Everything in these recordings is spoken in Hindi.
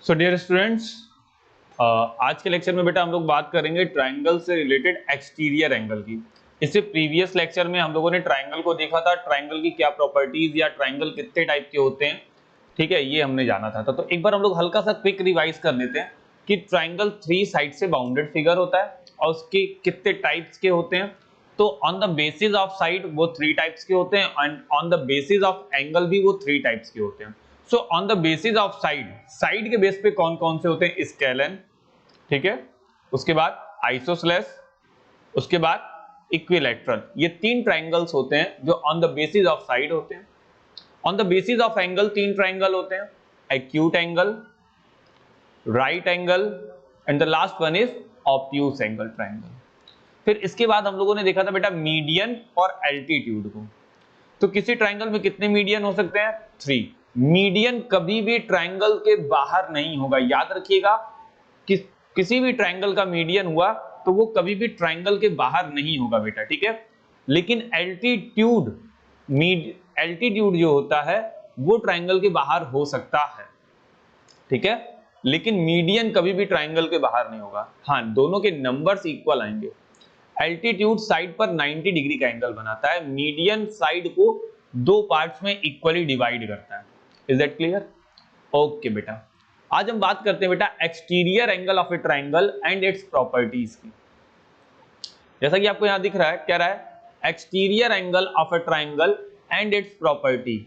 सो डियर स्टूडेंट्स, आज के लेक्चर में बेटा हम लोग बात करेंगे ट्रायंगल से रिलेटेड एक्सटीरियर एंगल की। इससे प्रीवियस लेक्चर में हम लोगों ने ट्रायंगल को देखा था, ट्रायंगल की क्या प्रॉपर्टीज या ट्रायंगल कितने टाइप के होते हैं, ठीक है, ये हमने जाना था। तो एक बार हम लोग हल्का सा क्विक रिवाइज कर लेते हैं कि ट्रायंगल 3 साइड से बाउंडेड फिगर होता है और उसके कितने टाइप्स के होते हैं। तो on the basis of side वो 3 टाइप्स के होते हैं and on the basis of angle भी वो 3 टाइप्स के होते हैं। So on the basis of side, side के बेस पे कौन कौन से होते हैं? स्केलन, ठीक है, उसके बाद आइसोसेलेस, उसके बाद इक्विलैटरल। ये 3 ट्रायंगल्स होते हैं जो on the basis of side होते हैं। On the basis of angle 3 triangle होते हैं, acute angle, right angle and the last one is obtuse angle triangle. फिर इसके बाद हम लोगों ने देखा था बेटा मीडियन और एल्टीट्यूड को। तो किसी ट्रायंगल में कितने मीडियन हो सकते हैं? 3। मीडियन कभी भी ट्रायंगल के बाहर नहीं होगा, याद रखिएगा। किसी भी ट्रायंगल का मीडियन हुआ तो वो कभी भी ट्रायंगल के बाहर नहीं होगा बेटा, ठीक है। लेकिन एल्टीट्यूड जो होता है वो ट्रायंगल के बाहर हो सकता है, ठीक है, लेकिन मीडियन कभी भी ट्रायंगल के बाहर नहीं होगा। हाँ, दोनों के नंबर्स इक्वल आएंगे। एल्टीट्यूड साइड पर 90 डिग्री का एंगल बनाता है, मीडियन साइड को 2 पार्ट्स में इक्वली डिवाइड करता है। Is that clear? ओके बेटा, आज हम बात करते हैं बेटा exterior angle of A triangle and its properties की। जैसा कि आपको यहां दिख रहा है, क्या रहा है? Exterior angle of A triangle and it's property.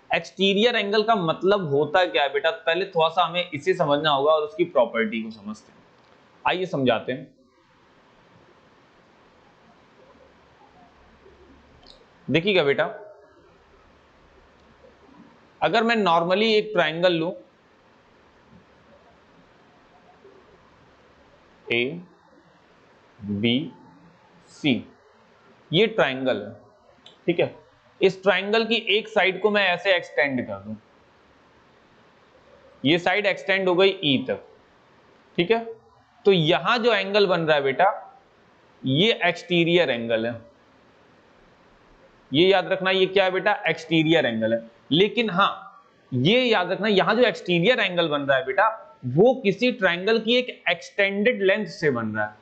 Exterior angle का मतलब होता क्या है बेटा? पहले थोड़ा सा हमें इसे समझना होगा और उसकी प्रॉपर्टी को समझते हैं। आइए समझाते हैं। देखिएगा बेटा, अगर मैं नॉर्मली एक ट्रायंगल लूं, ए बी सी, ये ट्रायंगल है, ठीक है। इस ट्रायंगल की एक साइड को मैं ऐसे एक्सटेंड कर दूं, ये साइड एक्सटेंड हो गई ई तक, ठीक है। तो यहां जो एंगल बन रहा है बेटा, ये एक्सटीरियर एंगल है। ये याद रखना, ये क्या है बेटा? एक्सटीरियर एंगल है। लेकिन हाँ, ये याद रखना, यहां जो एक्सटीरियर एंगल बन रहा है बेटा, वो किसी ट्रायंगल की एक एक्सटेंडेड लेंथ से बन रहा है।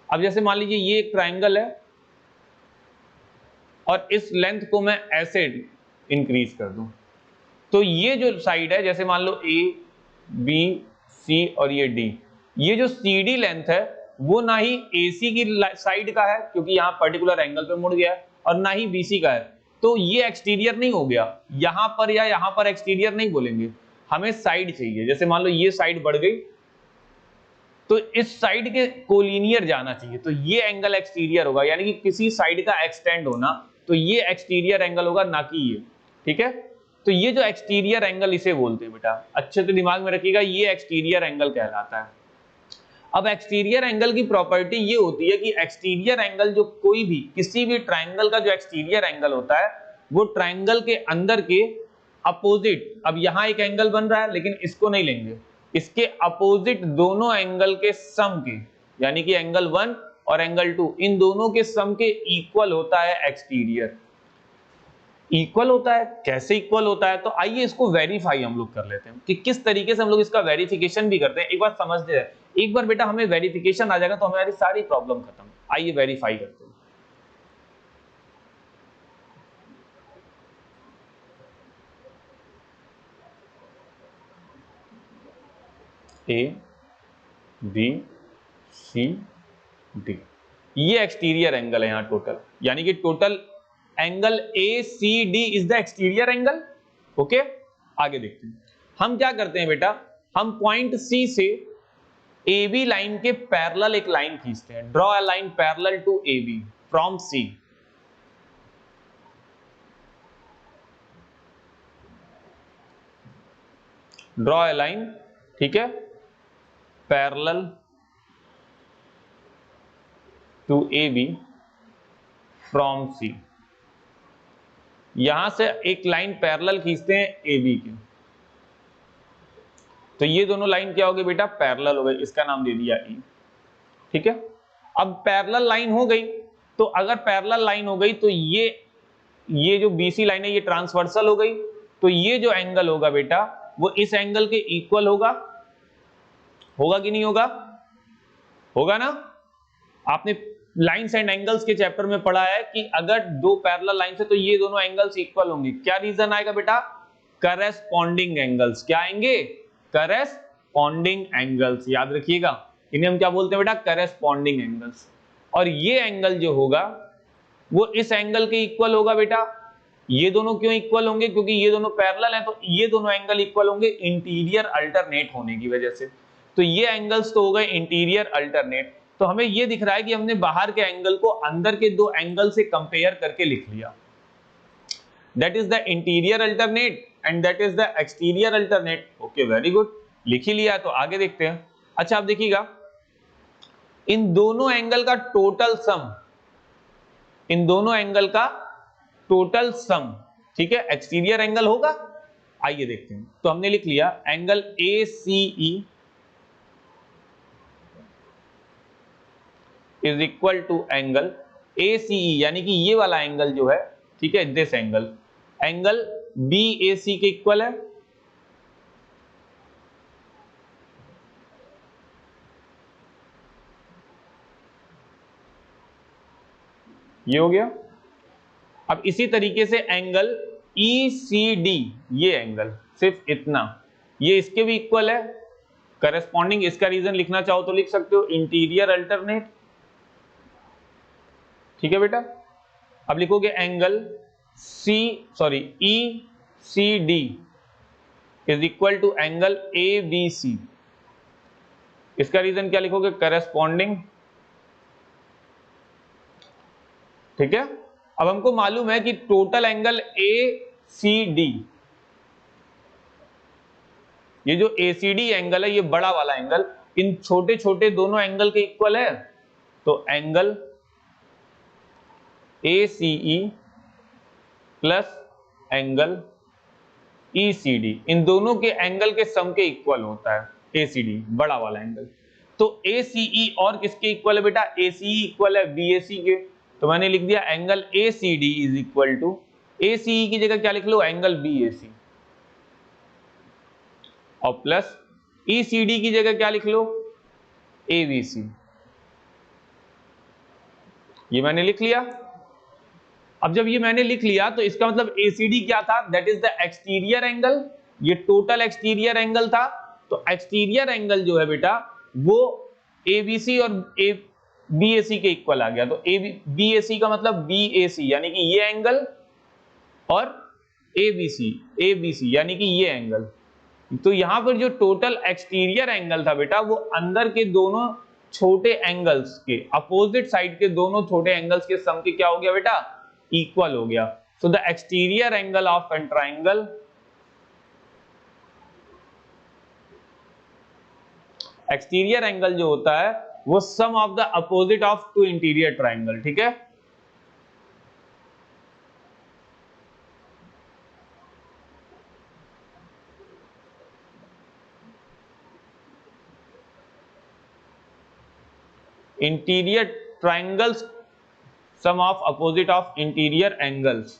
अब जैसे मान लीजिए ये एक ट्रायंगल है और इस लेंथ को मैं ऐसे इंक्रीज कर दूं, तो ये जो साइड है, जैसे मान लो ए बी सी और ये डी, ये जो सी डी लेंथ है वो ना ही AC की साइड का है क्योंकि यहां पर्टिकुलर एंगल पे मुड़ गया है, और ना ही BC का है। तो ये एक्सटीरियर नहीं हो गया, यहां पर या यहां पर एक्सटीरियर नहीं बोलेंगे, हमें साइड चाहिए। जैसे मान लो ये साइड बढ़ गई तो इस साइड के कोलिनियर जाना चाहिए, तो ये एंगल एक्सटीरियर होगा, यानी कि किसी साइड का एक्सटेंड होना, तो ये एक्सटीरियर एंगल होगा, ना कि ये, ठीक है। तो ये जो एक्सटीरियर एंगल इसे बोलते हैं बेटा, अच्छे से दिमाग में रखिएगा, ये एक्सटीरियर एंगल कहलाता है। अब एक्सटीरियर एंगल की प्रॉपर्टी ये होती है कि एक्सटीरियर एंगल जो कोई भी, किसी भी ट्रायंगल का जो एक्सटीरियर एंगल होता है वो ट्रायंगल के अंदर के अपोजिट, अब यहां एक एंगल बन रहा है लेकिन इसको नहीं लेंगे, इसके अपोजिट दोनों एंगल के सम के, यानी कि एंगल 1 और एंगल 2, इन दोनों के सम के इक्वल होता है एक्सटीरियर। इक्वल होता है, कैसे इक्वल होता है? तो आइए इसको वेरीफाई हम लोग कर लेते हैं कि किस तरीके से हम लोग इसका वेरिफिकेशन भी करते हैं। एक बार समझते हैं, एक बार बेटा हमें वेरिफिकेशन आ जाएगा तो हमारी सारी प्रॉब्लम खत्म। आइए वेरीफाई करते हैं। ए बी सी डी, ये एक्सटीरियर एंगल है यहां टोटल, यानी कि total angle ACD is the exterior angle. Okay, आगे देखते हैं। हम क्या करते हैं बेटा, हम पॉइंट C से AB लाइन के पैरेलल एक लाइन खींचते हैं। Draw a line parallel to AB from C। Draw a line, ठीक है, parallel to AB from C। यहां से एक लाइन पैरेलल खींचते हैं AB की, तो ये दोनों लाइन क्या हो गई बेटा? पैरेलल हो गई, इसका नाम दे दिया E, ठीक है। अब पैरेलल लाइन हो गई, तो अगर पैरेलल लाइन हो गई तो ये जो BC लाइन है ये ट्रांसवर्सल हो गई, तो ये जो एंगल होगा बेटा वो इस एंगल के इक्वल होगा, होगा कि नहीं होगा? होगा ना? आपने लाइंस एंड एंगल्स के चैप्टर में पढ़ा है कि अगर दो पैरेलल लाइंस है तो ये दोनों एंगल्स इक्वल होंगे। क्या रीजन आएगा बेटा? Corresponding angles. क्या आएंगे? Corresponding angles. याद रखिएगा, इन्हें हम क्या बोलते हैं बेटा? Corresponding angles. और ये एंगल जो होगा वो इस एंगल के इक्वल होगा बेटा। ये दोनों क्यों इक्वल होंगे? क्योंकि ये दोनों पैरेलल हैं, तो ये दोनों एंगल इक्वल होंगे इंटीरियर अल्टरनेट होने की वजह से। तो ये एंगल्स तो हो गए इंटीरियर अल्टरनेट। तो हमें ये दिख रहा है कि हमने बाहर के एंगल को अंदर के दो एंगल से कंपेयर करके लिख लिया। That is the interior alternate and that is the exterior alternate. Okay, very good, लिख ही लिया। तो आगे देखते हैं। अच्छा, आप देखिएगा, इन दोनों एंगल का टोटल सम, इन दोनों एंगल का टोटल सम, ठीक है, एक्सटीरियर एंगल होगा। आइए देखते हैं। तो हमने लिख लिया angle ACE is equal to angle ACE, यानी कि ये वाला एंगल जो है, ठीक है, दिस एंगल, एंगल BAC के इक्वल है। ये हो गया। अब इसी तरीके से एंगल ECD, ये एंगल सिर्फ इतना, ये इसके भी इक्वल है, करस्पॉन्डिंग। इसका रीजन लिखना चाहो तो लिख सकते हो, इंटीरियर अल्टरनेट, ठीक है बेटा। अब लिखोगे angle ECD is equal to angle ABC। इसका रीजन क्या लिखोगे? करस्पॉन्डिंग, ठीक है। अब हमको मालूम है कि टोटल एंगल ACD, ये जो ACD एंगल है, ये बड़ा वाला एंगल, इन छोटे छोटे दोनों एंगल के इक्वल है। तो angle ACE plus angle ECD, इन दोनों के एंगल के सम के इक्वल होता है ACD, बड़ा वाला एंगल। तो ACE और किसके इक्वल है बेटा? ACE इक्वल है BAC के। तो मैंने लिख दिया angle ACD is equal to, ACE की जगह क्या लिख लो? एंगल BAC, और प्लस ECD की जगह क्या लिख लो? ABC। ये मैंने लिख लिया। अब जब ये मैंने लिख लिया तो इसका मतलब ACD क्या था? That is the exterior angle. ये टोटल एक्सटीरियर एंगल था। तो एक्सटीरियर एंगल जो है बेटा वो ABC और BAC के इक्वल आ गया। तो BAC का मतलब BAC, यानी कि ये एंगल, और ABC यानी कि ये एंगल। तो यहां पर जो टोटल एक्सटीरियर एंगल था बेटा, वो अंदर के दोनों छोटे एंगल्स के, अपोजिट साइड के दोनों छोटे एंगल्स के सम के क्या हो गया बेटा? इक्वल हो गया। So the exterior angle of an triangle, exterior angle जो होता है वो sum of the opposite of two interior triangle, ठीक है। Interior triangles sum of opposite of interior angles,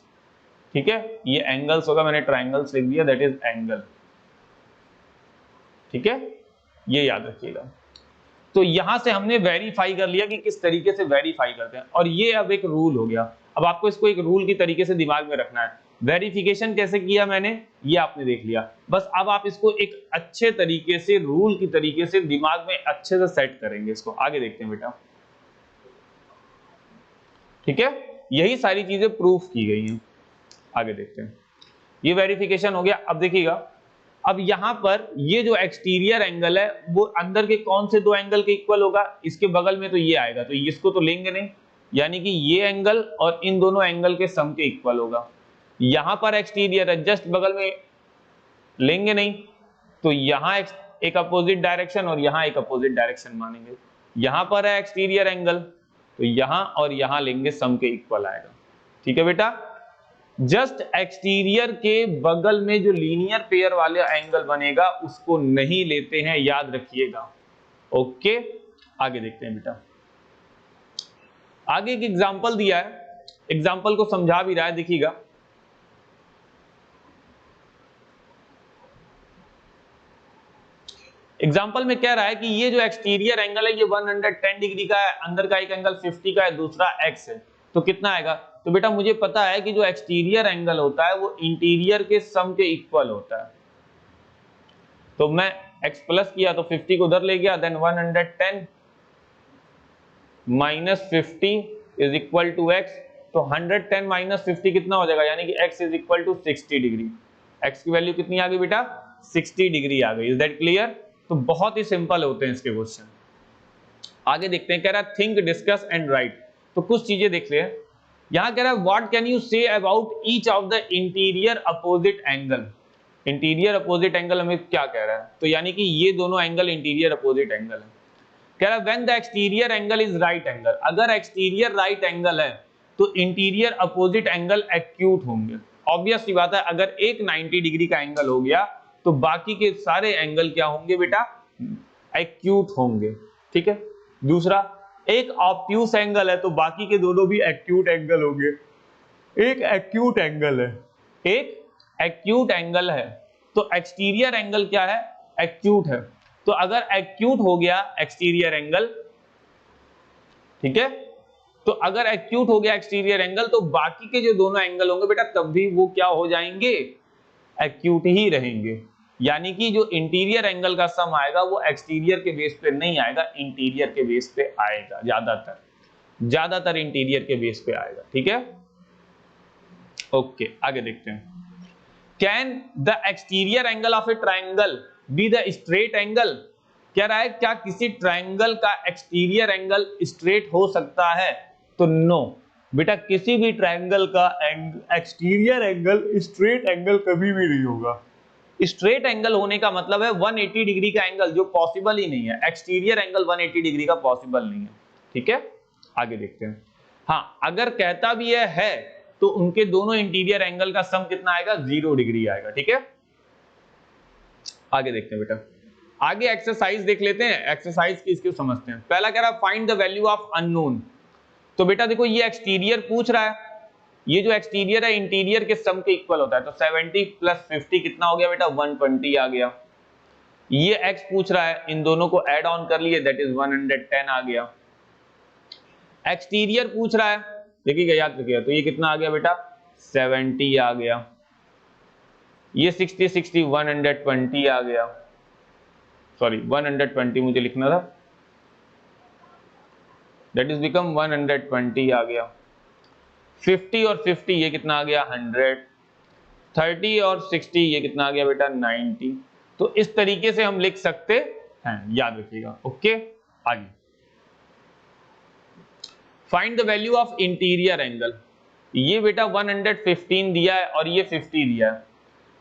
ठीक है। ये एंगल्स होगा, मैंने ट्राइंगल्स लिख दिया, दैट इज एंगल, ठीक है, ये याद रखिएगा। तो यहां से हमने वेरीफाई कर लिया कि किस तरीके से वेरीफाई करते हैं, और ये अब एक रूल हो गया। अब आपको इसको एक रूल की तरीके से दिमाग में रखना है। वेरिफिकेशन कैसे किया मैंने, ये आपने देख लिया। बस अब आप इसको एक अच्छे तरीके से, रूल की तरीके से दिमाग में अच्छे से सेट करेंगे इसको। आगे देखते हैं बेटा, ठीक है, यही सारी चीजें प्रूफ की गई हैं। आगे देखते हैं। ये वेरिफिकेशन हो गया। अब देखिएगा, अब यहां पर ये जो एक्सटीरियर एंगल है वो अंदर के कौन से दो एंगल के इक्वल होगा? इसके बगल में तो ये आएगा, तो इसको तो लेंगे नहीं, यानी कि ये एंगल और इन दोनों एंगल के सम के इक्वल होगा। यहां पर एक्सटीरियर है, जस्ट बगल में, लेंगे नहीं, तो यहां एक अपोजिट डायरेक्शन और यहां एक अपोजिट डायरेक्शन मानेंगे। यहां पर है एक्सटीरियर एंगल, तो यहां और यहां लेंगे, सम के इक्वल आएगा, ठीक है बेटा। जस्ट एक्सटीरियर के बगल में जो लीनियर पेयर वाले एंगल बनेगा उसको नहीं लेते हैं, याद रखिएगा। ओके, आगे देखते हैं बेटा। आगे एक एग्जांपल दिया है, एग्जांपल को समझा भी रहा है, देखिएगा। एग्जाम्पल में कह रहा है कि ये जो एक्सटीरियर एंगल है ये 110 डिग्री का है, अंदर का एक एंगल 50 का है, दूसरा x है, तो कितना आएगा? तो बेटा मुझे पता है कि जो एक्सटीरियर एंगल होता है वो इंटीरियर के सम के इक्वल होता है। तो मैं x प्लस किया तो 50 को उधर ले गया, then 110 minus 50 is equal to x। तो 110 माइनस 50 कितना हो जाएगा? यानी कि x is equal to 60 degree. x की वैल्यू कितनी आ गई बेटा? 60 डिग्री आ गई। Is that clear? तो बहुत ही सिंपल होते हैं इसके क्वेश्चन। आगे देखते हैं, कह रहा है थिंक, डिस्कस एंड राइट। तो कुछ चीजें देख ले। यहां कह रहा है what can you say about each of the interior opposite angle. Interior opposite angle हमें क्या कह रहा है? तो यानी कि ये दोनों एंगल इंटीरियर अपोजिट एंगल है। कह रहा है when the exterior angle is right angle, अगर एक्सटीरियर राइट एंगल है तो इंटीरियर अपोजिट एंगल एक्यूट होंगे। ऑब्वियस सी बात है, अगर एक 90 डिग्री का एंगल हो गया तो बाकी के सारे एंगल क्या होंगे बेटा? एक्यूट होंगे। ठीक है। दूसरा, एक ऑब्ट्यूस एंगल है तो बाकी के दोनों भी एक्यूट एंगल होंगे। एक एक्यूट एंगल है, एक एक्यूट एंगल है, तो एक्सटीरियर एंगल क्या है? एक्यूट है। तो अगर एक्यूट हो गया एक्सटीरियर एंगल, ठीक है, तो अगर एक्यूट हो गया एक्सटीरियर एंगल तो बाकी के जो दोनों एंगल होंगे बेटा तब भी वो क्या हो जाएंगे? एक्यूट ही रहेंगे। यानी कि जो इंटीरियर एंगल का सम आएगा वो एक्सटीरियर के बेस पे नहीं आएगा, इंटीरियर के बेस पे आएगा। ज्यादातर इंटीरियर के बेस पे आएगा। ठीक है, ओके, आगे देखते हैं। Can the exterior angle of a triangle be the straight angle? कह रहा है क्या किसी ट्राइंगल का एक्सटीरियर एंगल स्ट्रेट हो सकता है? तो नो बेटा, किसी भी ट्राइंगल का एक्सटीरियर एंगल स्ट्रेट एंगल कभी भी नहीं होगा। स्ट्रेट एंगल होने का मतलब है 180 डिग्री का एंगल, जो पॉसिबल ही नहीं है। एक्सटीरियर एंगल 180 डिग्री का पॉसिबल नहीं है। ठीक है, आगे देखते हैं। हाँ, अगर कहता भी है तो उनके दोनों इंटीरियर एंगल का सम कितना आएगा? 0 डिग्री आएगा। ठीक है, आगे देखते हैं बेटा। आगे एक्सरसाइज देख लेते हैं, एक्सरसाइज की इसको समझते हैं। पहला कह रहा है find the value of unknown. तो बेटा देखो, ये एक्सटीरियर पूछ रहा है, ये जो एक्सटीरियर है इंटीरियर के सम के इक्वल होता है। तो 70 प्लस 50 कितना हो गया बेटा? 120 आ गया। ये x पूछ रहा है, इन दोनों को ऐड ऑन कर लिए, दैट इज 110 आ गया। एक्सटीरियर पूछ रहा है, देखिएगा, याद रखिएगा, तो ये कितना आ गया बेटा? 70 आ गया। ये 60 60 120 आ गया। सॉरी, 120 मुझे लिखना था, दैट इज बिकम 120 आ गया। 50 और 50 ये कितना आ गया? 100। 30 और 60 ये कितना आ गया बेटा? 90। तो इस तरीके से हम लिख सकते हैं, याद रखिएगा। ओके, आगे find the value of interior angle. ये बेटा 115 दिया है और ये 50 दिया है,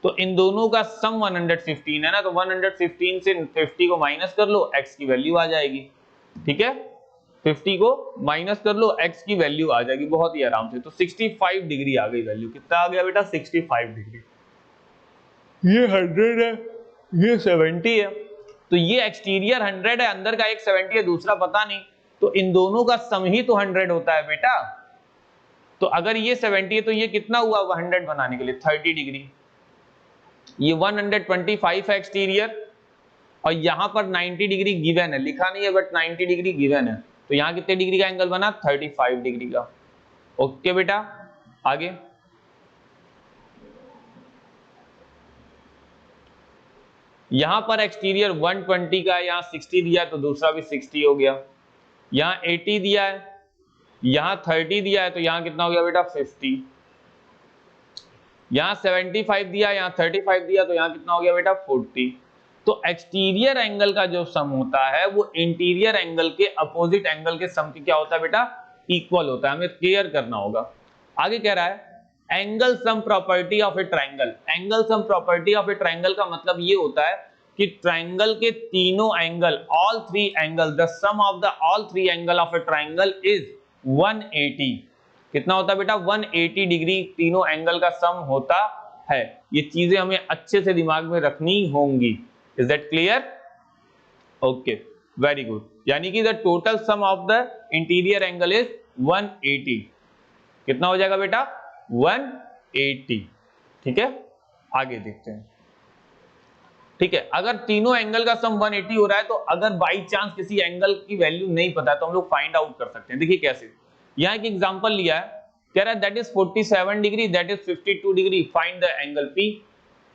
तो इन दोनों का सम 115 है ना, तो 115 से 50 को माइनस कर लो, x की वैल्यू आ जाएगी। ठीक है, 50 को माइनस कर लो, x की वैल्यू आ जाएगी बहुत ही आराम से। तो 65 डिग्री आ गई वैल्यू। कितना आ गया बेटा? 65 डिग्री। ये 100 है, ये 70 है, तो ये एक्सटीरियर 100 है, अंदर का एक 70 है, दूसरा पता नहीं, तो इन दोनों का सम ही तो 100 होता है बेटा। तो अगर ये 70 है तो ये कितना हुआ 100 बनाने के लिए? 30 डिग्री। ये 125 है एक्सटीरियर, और यहां पर 90 डिग्री गिवन है, लिखा नहीं है बट 90 डिग्री गिवन है, तो यहां कितने डिग्री का एंगल बना? 35 डिग्री का। ओके बेटा, आगे यहां पर एक्सटीरियर 120 का है, यहां 60 दिया है तो दूसरा भी 60 हो गया। यहां 80 दिया है, यहां 30 दिया है, तो यहां कितना हो गया बेटा? 50। यहां 75 दिया, यहां 35 दिया, तो यहां कितना हो गया बेटा? 40। तो एक्सटीरियर एंगल का जो सम होता है वो इंटीरियर एंगल के अपोजिट एंगल के सम की क्या होता है बेटा? इक्वल होता है। हमें क्लियर करना होगा। आगे कह रहा है angle sum property of a triangle. Angle sum property of a triangle का मतलब ये होता है कि ट्राइंगल के तीनों angle, all three angle, the sum of the all three angle of a triangle is 180। कितना होता है बेटा? 180 डिग्री तीनों एंगल का सम होता है। ये चीजें हमें अच्छे से दिमाग में रखनी होंगी। Is that clear? Okay, very good. यानी कि the total sum of the interior angle is 180। कितना हो जाएगा बेटा? 180। ठीक है, आगे देखते हैं। ठीक है। अगर तीनों एंगल का सम 180 हो रहा है तो अगर बाई चांस किसी एंगल की वैल्यू नहीं पता है तो हम लोग फाइंड आउट कर सकते हैं। देखिए कैसे, यहाँ एक एग्जांपल लिया है, कह रहा है that is 47 degree, that is 52 degree, find the angle P।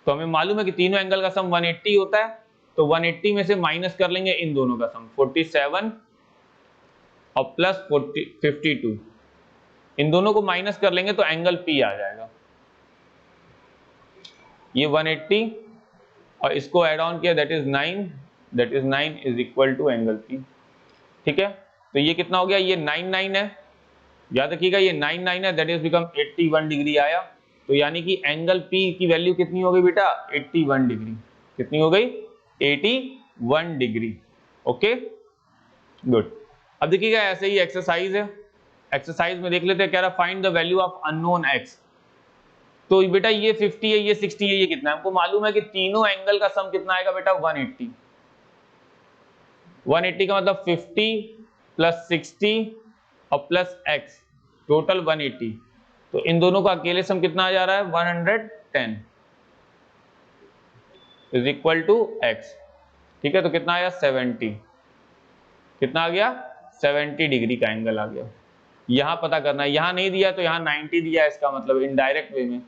तो हमें मालूम है कि तीनों एंगल का सम 180 होता है, तो 180 में से माइनस कर लेंगे इन दोनों का सम 47 और प्लस 52, इन दोनों को माइनस कर लेंगे तो एंगल P आ जाएगा। ये 180 और इसको ऐड ऑन किया that is 9, that is 9 is equal to angle P। ठीक है, तो ये कितना हो गया, ये 9 है, याद रखिएगा ये 9 है, दैट इज बिकम 81 डिग्री आया। तो यानी कि एंगल P की वैल्यू कितनी हो गई बेटा, 81 डिग्री। कितनी हो गई, 81 डिग्री। Okay good. अब देखिएगा ऐसे ही एक्सरसाइज है, एक्सरसाइज में देख लेते हैं, कह रहा find the value of unknown x। तो बेटा ये 50 है, ये 60 है, ये कितना है, हमको मालूम है कि तीनों एंगल का सम कितना आएगा बेटा 180। 180 का मतलब 50 प्लस 60 और प्लस x, टोटल 180। तो इन दोनों का अकेले सम कितना आ जा रहा है 110 इज इक्वल टू x। ठीक है, तो कितना आया 70, कितना आ गया 70 डिग्री का एंगल आ गया। यहां पता करना है, यहां नहीं दिया तो यहां 90 दिया है, इसका मतलब इनडायरेक्ट वे में।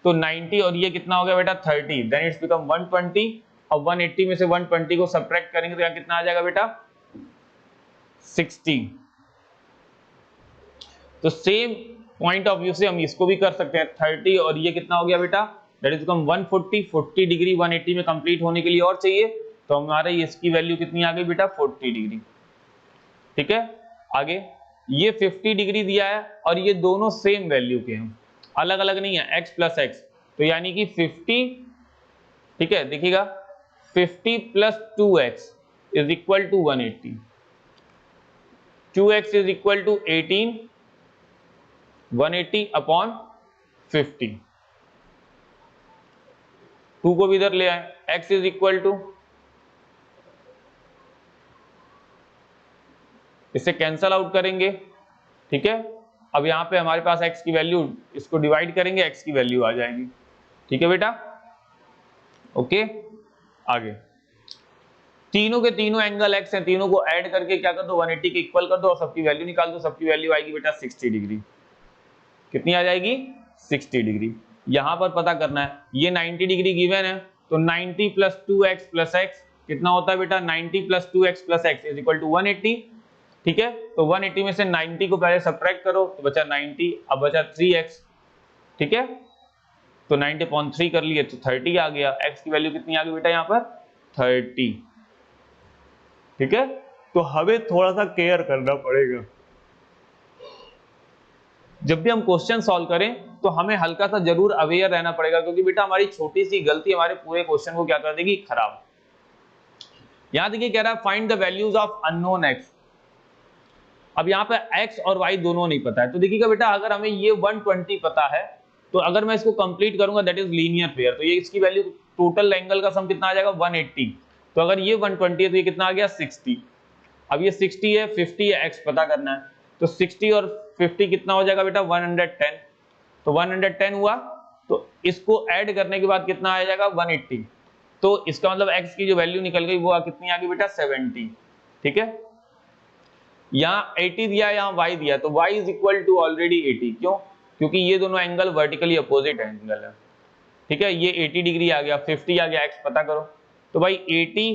तो 90 और ये कितना हो गया बेटा 30, देन इट्स बिकम 120 और 180 में से 120 को सब्ट्रैक्ट करेंगे तो यहाँ कितना आ जाएगा बेटा 60। तो सेम पॉइंट ऑफ व्यू से हम इसको भी कर सकते हैं 30 और ये कितना हो गया बेटा दैट इज बिकम 140। 40 डिग्री 180 में कंप्लीट होने के लिए और चाहिए, तो हमारे इसकी वैल्यू कितनी आ गई बेटा 40 डिग्री। ठीक है, आगे ये 50 डिग्री दिया है और ये दोनों सेम वैल्यू के हैं, अलग अलग नहीं है, x प्लस x। तो यानी कि 50, ठीक है देखिएगा 50 plus 2x is equal to 180, 2x is equal to 18, 180 upon 50। 2 को भी इधर ले आए, x इज इक्वल टू, इसे कैंसल आउट करेंगे। ठीक है, अब यहां पे हमारे पास x की वैल्यू, इसको डिवाइड करेंगे x की वैल्यू आ जाएगी। ठीक है बेटा, ओके। आगे तीनों के तीनों एंगल x हैं, तीनों को ऐड करके क्या कर दो 180 के इक्वल कर दो और सबकी वैल्यू निकाल दो। सबकी वैल्यू आएगी बेटा 60 डिग्री। कितनी आ जाएगी 60 डिग्री। यहां पर पता करना है, ये 90 डिग्री गिवन है, तो 90 प्लस 2x प्लस x कितना होता है बेटा 90 plus 2x plus x is equal to 180। ठीक है, तो 180 में से 90 को पहले सब्ट्रैक्ट करो तो बचा 90, अब बचा 3x। ठीक है, तो 90/3 कर लिए तो 30 आ गया। x की वैल्यू कितनी आ गई बेटा यहाँ पर 30। ठीक है, तो हमें थोड़ा सा केयर करना पड़ेगा, जब भी हम क्वेश्चन सॉल्व करें तो हमें हल्का सा जरूर अवेयर रहना पड़ेगा, क्योंकि बेटा हमारी छोटी सी गलती हमारे पूरे क्वेश्चन को क्या कर देगी खराब। यहां देखिए कह रहा है find the values of unknown x। अब यहाँ पे x और y दोनों नहीं पता है, तो देखिएगा बेटा अगर हमें ये 120 पता है तो अगर मैं इसको कंप्लीट करूंगा दैट इज लीनियर पेयर, तो ये इसकी वैल्यू टोटल एंगल का सम कितना आ जाएगा 180। तो अगर ये 120 है तो ये कितना आ गया 60। अब ये 60 है 50 है, x पता करना है, तो 60 और 50 कितना हो जाएगा बेटा 110। तो 110 हुआ, तो इसको ऐड करने के बाद कितना आ जाएगा 180। तो इसका मतलब x की जो वैल्यू निकल गई वो कितनी आ गई बेटा 70। ठीक है, यहाँ 80 दिया, यहाँ y दिया, तो y is equal to already 80। क्यों, क्योंकि ये दोनों एंगल वर्टिकली अपोजिट एंगल है। ठीक है, ये 80 डिग्री आ गया, 50 आ गया, x पता करो। तो भाई 80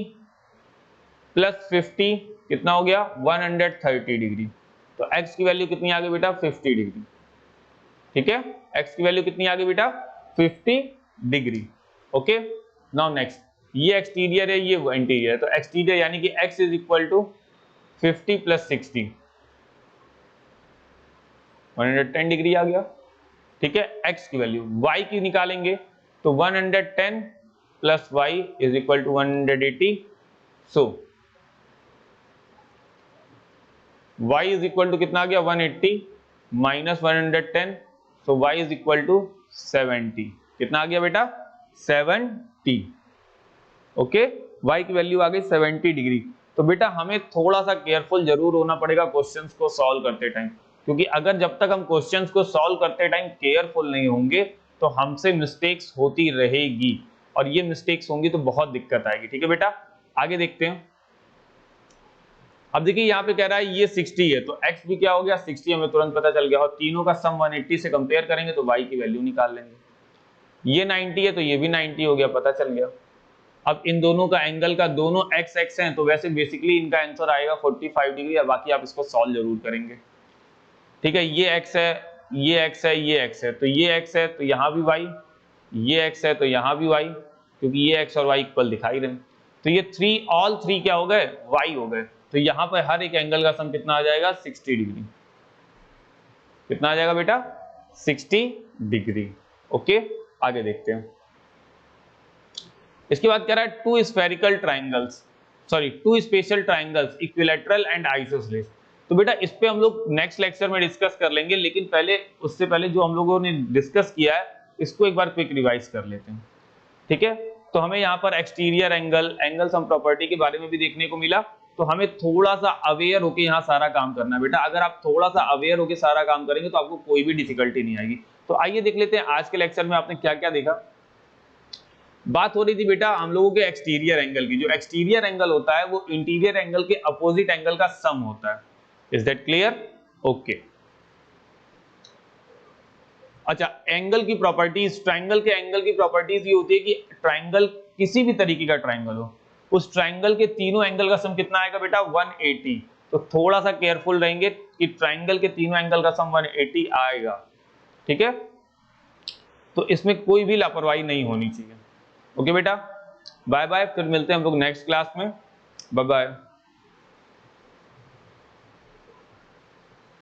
प्लस 50 कितना हो गया 130 डिग्री। तो x की वैल्यू कितनी आ गई बेटा 50 डिग्री। ठीक है, x की वैल्यू कितनी आ गई बेटा 50 डिग्री। ओके, नाउ नेक्स्ट, ये एक्सटीरियर है, ये इंटीरियर है, तो एक्सटीरियर यानी कि x is equal to 50 plus 60 110 degree आ गया। ठीक है, x की वैल्यू, y की निकालेंगे तो 110 plus y is equal to 180। So y is equal to कितना आ गया 180 minus 110, so y is equal to 70। कितना आ गया बेटा 70। ओके, y की वैल्यू आ गई 70 डिग्री। तो बेटा हमें थोड़ा सा केयरफुल जरूर होना पड़ेगा क्वेश्चंस को सॉल्व करते टाइम, क्योंकि अगर जब तक हम क्वेश्चंस को सॉल्व करते टाइम केयरफुल नहीं होंगे तो हमसे मिस्टेक्स होती रहेगी। और ये मिस्टेक्स होंगी तो बहुत दिक्कत आएगी। ठीक है बेटा, आगे देखते हैं। अब देखिए यहाँ पे कह रहा है ये 60 है, तो x भी क्या हो गया 60, हमें तुरंत पता चल गया। और तीनों का सम 180 से कंपेयर करेंगे तो y की वैल्यू निकाल लेंगे। ये 90 है तो ये भी 90 हो गया, पता चल गया। अब इन दोनों का एंगल का दोनों x x हैं, तो वैसे बेसिकली इनका आंसर आएगा 45 डिग्री, या बाकी आप इसको सॉल्व जरूर करेंगे। ठीक है, ये x है, ये x है, ये x है, तो ये x है तो यहाँ भी y, ये x है तो यहाँ भी y, क्योंकि ये x और y इक्वल दिखाई रहे हैं। तो ये ऑल थ्री क्या हो गए, y हो गए। तो यहाँ पर हर एक एंगल का सम कितना आ जाएगा 60 डिग्री। कितना आ जाएगा बेटा 60 डिग्री। ओके, आगे देखते हैं। इसके बाद कह रहा है two spherical triangles, sorry two special triangles equilateral and isosceles. तो बेटा इस पे हम लोग नेक्स्ट लेक्चर में डिस्कस कर लेंगे, लेकिन पहले उससे पहले जो हम लोगों ने डिस्कस किया है इसको एक बार क्विक रिवाइज कर लेते हैं। ठीक है, तो हमें यहाँ पर exterior angle, angle sum property के बारे में भी देखने को मिला। तो हमें थोड़ा सा अवेयर होकर यहाँ सारा काम करना है बेटा। अगर आप थोड़ा सा अवेयर होकर सारा काम करेंगे तो आपको कोई भी डिफिकल्टी नहीं आएगी। तो आइए देख लेते हैं आज के लेक्चर में आपने क्या क्या देखा। बात हो रही थी बेटा हम लोगों के एक्सटीरियर एंगल की। जो एक्सटीरियर एंगल होता है वो इंटीरियर एंगल के अपोजिट एंगल का सम होता है। Is that clear? ओके। अच्छा, एंगल की प्रॉपर्टीज, ट्राइंगल के एंगल की प्रॉपर्टीज ये होती है कि ट्राइंगल किसी भी तरीके का ट्राइंगल हो, उस ट्राइंगल के तीनों एंगल का सम कितना आएगा बेटा 180। तो थोड़ा सा केयरफुल रहेंगे कि ट्राइंगल के तीनों एंगल का सम 180 आएगा। ठीक है, तो इसमें कोई भी लापरवाही नहीं होनी चाहिए। ओके बेटा, बाय बाय, फिर मिलते हैं हम लोग नेक्स्ट क्लास में। Bye bye.